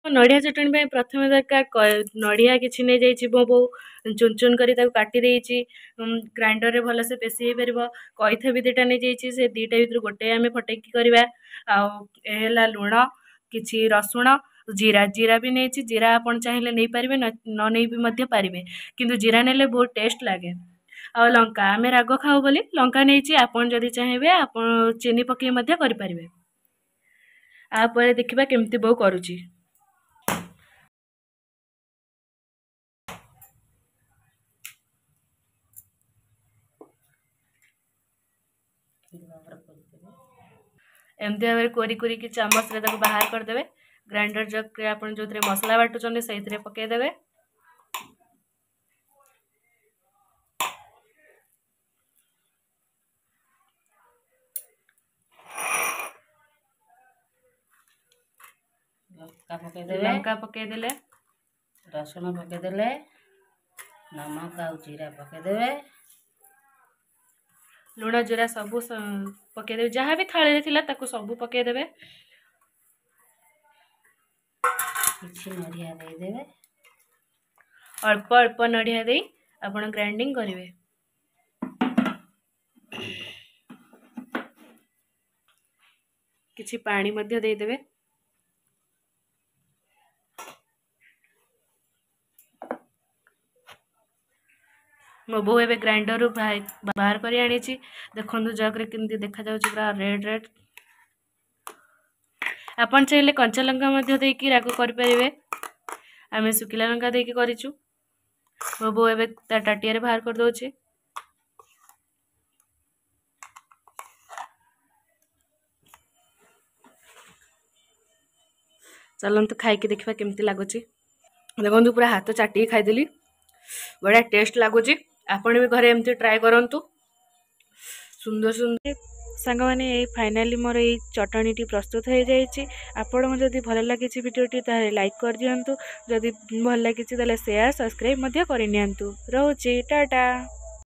नड़िया चटणी प्रथम दरकार नड़िया किसी नहीं जाइए मो बो चुन चुन कर काटी देछि ग्राइंडर रे भल से पेसी हो पार कईथा भी दुटा नहीं जाइए से दुटा भर गोटे आम फटेकी करवा आला लुण कि रसुण जीरा जीरा भी नहीं जीरा आप चाहिए नहीं पारे न नहीं भी पारे किंतु जीरा नेले बहुत टेस्ट लगे आ लंका आम राग खाऊ बोली लंका नहीं आपन जदि चाहिए आप चीनी पकई करें आप देखा केमती बो करुची एमती भाव कोरी कोरी की चामच रे बाहर करदे ग्राइंडर जग आप जो मसला बाटुचंदी से पकईदे लंका पकईदे रसुण पकईदे नमक आ जीरा पकईदे लुण जीरा सबू पकईदे जहाँ भी थाली थिला ताकू सबू पकईदे किछि नड़िया देदेवे अल्प अल्प नड़िया दे आपण ग्राइंडिंग करेंगे किछि पानी मध्य देदेवे मो बो ए ग्राइंडर रू बाहर कर आनी देखो जग केमती देखा जाउछि पूरा रेड रेड आपन चाहिए कंचा लंका मध्य देकी राग करें आम सुखिला लंका देकी करिचु मो बो ए टाटिया बाहर कर दउछि चलतु खाई देखा केमती लगुच देखो पूरा हाथ चाटी खाईदेली बड़ा टेस्ट लगुच आपण भी घरे एमती ट्राए करंतु सुंदर सुंदर सांग मैंने फाइनाली मोर ये चटनी प्रस्तुत हो जाइए आपको जदि भल लगी भिडियोटी ताले लाइक कर दिंतु जदि भल लगी शेयर सब्सक्राइब करनी रोचे टाटा।